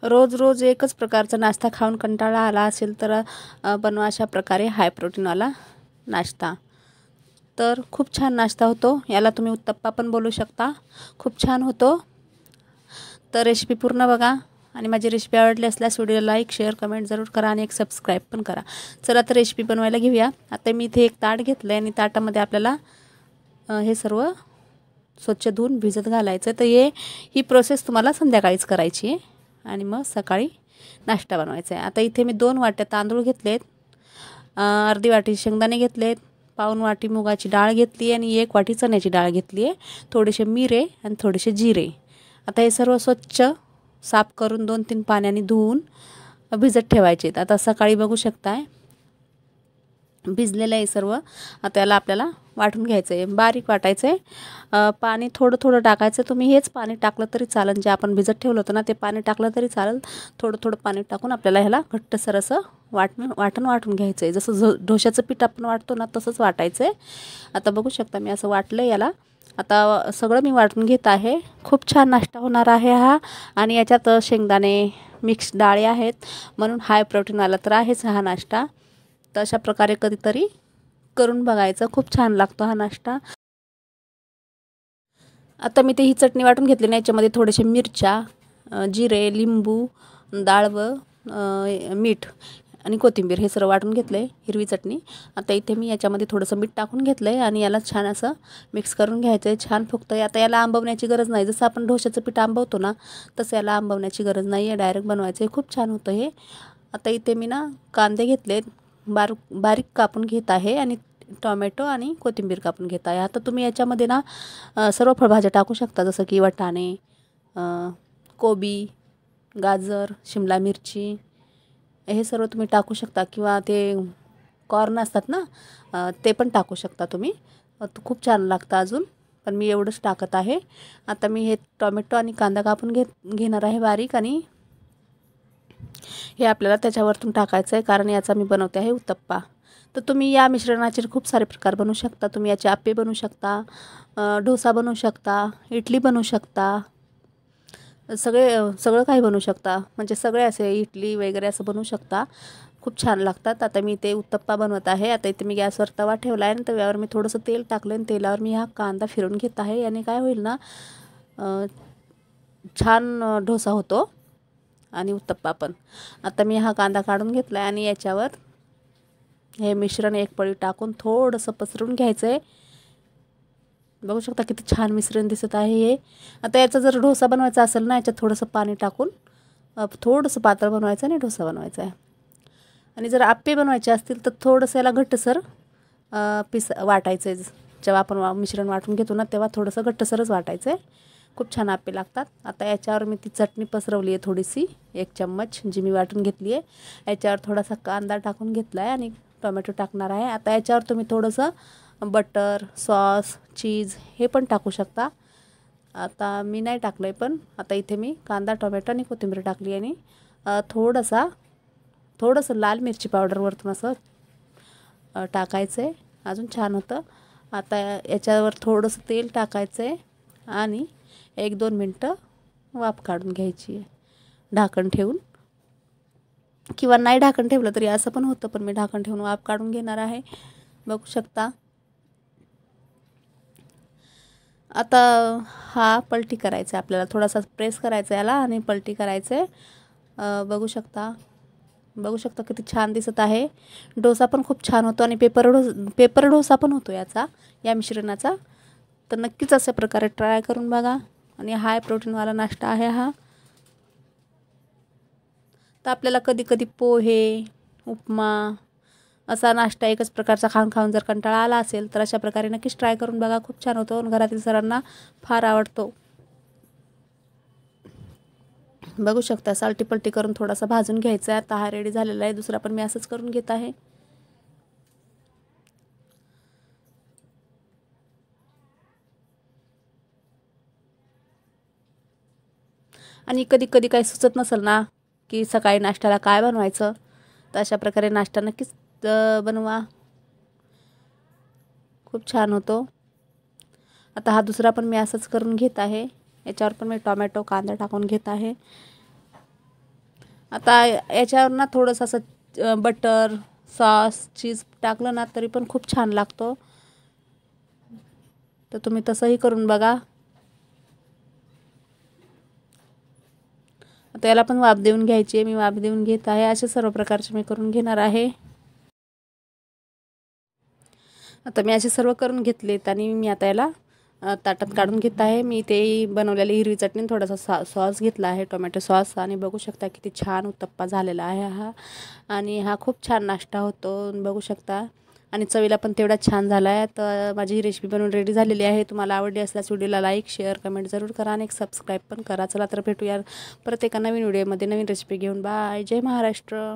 रोज रोज एकच प्रकारचा नाश्ता खाऊन कंटाळा आला असेल तर बनवा अशा प्रकारे हाय प्रोटीनवाला नाश्ता। तर खूप छान नाश्ता होतो, याला तुम्ही उत्तप्पा पण बोलू शकता, खूप छान होतो। तर रेसिपी पूर्ण बघा आणि माझी रेसिपी आवडली असल्यास व्हिडिओला लाईक शेअर कमेंट जरूर करा आणि एक सबस्क्राईब पण करा। चला तर रेसिपी बनवायला घेऊया। आता मी इथे एक ताट घेतलं आहे आणि ताटामध्ये आपल्याला हे सर्व स्वच्छ धुवून भिजत घालायचं। तर ही प्रोसेस तुम्हाला संध्याकाळीच करायची आहे आणि मग सकाळी नाश्ता बनवायचा आहे। आता इथे मी 2 वाट्या तांदूळ घेतलेत, अर्धी वाटी शेंगदाणे घेतलेत, पाऊण वाटी मुगाची डाळ घेतली आणि 1 वाटी चण्याची डाळ घेतली आहे, थोडेसे मिरे आणि थोडेसे जिरे। आता हे सर्व स्वच्छ साफ करून 2-3 पाण्याने धुवून भिजत ठेवायचे। आता सकाळी बघू शकताय भिजलेलं आहे सर्व। आता याला आपल्याला वाटून घ्यायचं आहे, बारीक वाटायचं आहे। पाणी थोडं थोडं टाकायचं, तुम्ही हेच पाणी टाकलं तरी चालेल, जे आपण भिजत ठेवलं होतं ना ते पाणी टाकलं तरी चालेल। थोडं थोडं पाणी टाकून आपल्याला ह्याला घट्टसर असं वाटून घ्यायचं आहे, जसं ढोश्याचं पीठ आपण वाटतो ना तसंच वाटायचं आहे। आता बघू शकता मी असं वाटलं याला। आता सगळं मी वाटून घेत आहे। खूप छान नाश्ता होणार आहे हा आणि याच्यात शेंगदाणे मिक्स डाळी आहेत म्हणून हाय प्रोटीनवाला तर आहेच हा नाश्ता। तर अशा प्रकारे कधीतरी करून बघायचं, खूप छान लागतो हा नाश्ता। आता मी ही चटणी वाटून घेतली ना, याच्यामध्ये थोडेसे मिरच्या, जिरे, लिंबू, डाळवं, मीठ आणि कोथिंबीर हे सर्व वाटून घेतलं आहे, हिरवी चटणी। आता इथे मी याच्यामध्ये थोडंसं मीठ टाकून घेतलं आहे आणि याला छान असं मिक्स करून घ्यायचं आहे, छान फुगतं आहे। आता याला आंबवण्याची गरज नाही, जसं आपण ढोश्याचं पीठ आंबवतो ना तसं याला आंबवण्याची गरज नाही आहे, डायरेक्ट बनवायचं आहे, खूप छान होतं हे। आता इथे मी ना कांदे घेतलेत, बारीक कापून घेत आहे आणि टोमॅटो आणि कोथिंबीर कापून घेत आहे। आता तुम्ही याच्यामध्ये ना सर्व फळभाज्या टाकू शकता, जसं की वाटाणे, कोबी, गाजर, शिमला मिरची हे सर्व तुम्ही टाकू शकता, किंवा ते कॉर्न असतात ना ते पण टाकू शकता तुम्ही, खूप छान लागतं अजून, पण मी एवढंच टाकत आहे। आता मी हे टोमॅटो आणि कांदा कापून घेणार आहे बारीक आणि हे आपल्याला त्याच्यावरतून टाकायचं आहे, कारण याचा मी बनवते आहे उत्तप्पा। तर तुम्ही या मिश्रणाचे खूप सारे प्रकार बनवू शकता, तुम्ही याचे आप्पे बनवू शकता, डोसा बनवू शकता, इडली बनवू शकता, सगळं काही बनवू शकता, म्हणजे सगळे असे इडली वगैरे असं बनवू शकता, खूप छान लागतात। आता मी ते उत्तप्पा बनवत आहे। आता इथे मी गॅसवर तवा ठेवला आहे आणि तव्यावर मी थोडंसं तेल टाकलं आणि तेलावर मी हा कांदा फिरवून घेत आहे, याने काय होईल ना छान डोसा होतो आणि उत्तप्पा पण। आता मी हा कांदा काढून घेतला आहे आणि याच्यावर हे मिश्रण एक पळी टाकून थोडंसं पसरून घ्यायचं आहे। बघू शकता किती छान मिश्रण दिसत आहे हे। आता याचा जर डोसा बनवायचा असेल ना, याच्यात थोडंसं पाणी टाकून थोडंसं पातळ बनवायचं आणि डोसा बनवायचा आहे। आणि जर आप्पे बनवायचे असतील तर थोडंसं याला घट्टसर वाटायचं आहे, जेव्हा आपण मिश्रण वाटून घेतो ना तेव्हा थोडंसं घट्टसरच वाटायचं आहे, खूप छान आप्पे लागतात। आता याच्यावर मी ती चटणी पसरवली आहे थोडीशी, 1 चम्मच जी मी वाटून घेतली आहे। याच्यावर थोडासा कांदा टाकून घेतला आहे आणि टोमॅटो टाकणार आहे। आता याच्यावर तुम्ही थोडंसं बटर, सॉस, चीज हे पण टाकू शकता, आता मी नाही टाकलं आहे, पण आता इथे मी कांदा, टोमॅटो आणि कोथिंबीर टाकली आणि थोडंसं लाल मिरची पावडर वरतून असं टाकायचं आहे, अजून छान होतं। आता याच्यावर थोडंसं तेल टाकायचं आहे आणि 1-2 मिनटं वाफ काढून घ्यायची आहे ढाकण ठेवून, किंवा नाही ढाकण ठेवलं तरी असं पण होतं, पण मी ढाकण ठेवून वाफ काढून घेणार आहे, बघू शकता। आता हा पलटी करायचा आहे आपल्याला, थोडासा प्रेस करायचा याला आणि पलटी करायचं आहे, बघू शकता किती छान दिसत आहे। डोसा पण खूप छान होतो आणि पेपर डोसा पण होतो या मिश्रणाचा। तर नक्कीच अशा प्रकारे ट्राय करून बघा आणि हाय प्रोटीनवाला नाश्ता आहे हा। तर आपल्याला कधी कधी पोहे, उपमा असा नाश्ता एकच प्रकारचा खाऊन जर कंटाळा आला असेल तर अशा प्रकारे नक्कीच ट्राय करून बघा, खूप छान होतो आणि घरातील सर्वांना फार आवडतो। बघू शकता सालटी पलटी करून थोडासा भाजून घ्यायचा आहे। आता हा रेडी झालेला आहे, दुसरा पण मी असंच करून घेत आहे। आणि कधी कधी काही सुचत नसेल ना की सकाळी नाश्त्याला काय बनवायचं, तर अशा प्रकारे नाश्ता नक्कीच बनवा, खूप छान होतो। आता हा दुसरा पण मी असंच करून घेत आहे, याच्यावर पण मी टोमॅटो, कांदा टाकून घेत आहे। आता याच्यावर ना थोडंसं असं बटर सॉस चीज टाकलं ना तरी पण खूप छान लागतो. तर तुम्ही तसंही करून बघा. आता याला पण वाफ देऊन घ्यायची आहे. मी वाफ देऊन घेत आहे. असे सर्व प्रकारचे मी करून घेणार आहे. आता मी असे सर्व करून घेतलेत आणि मी आता याला ताटात काढून घेत आहे. मी ते बनवलेली हिरवी चटणी थोडासा सॉस घेतला आहे, टोमॅटो सॉस, आणि बघू शकता किती छान उत्तप्पा झालेला आहे हा. आणि हा खूप छान नाश्ता होतो बघू शकता. आणि चवीला पण तेवढा छान झाला आहे. तर माझी ही रेसिपी बनवून रेडी झालेली आहे. तुम्हाला आवडली असल्यास व्हिडिओला लाईक शेअर कमेंट जरूर करा आणि सबस्क्राईब पण करा. चला तर भेटूया परत एका नवीन व्हिडिओमध्ये नवीन रेसिपी घेऊन. बाय. जय महाराष्ट्र.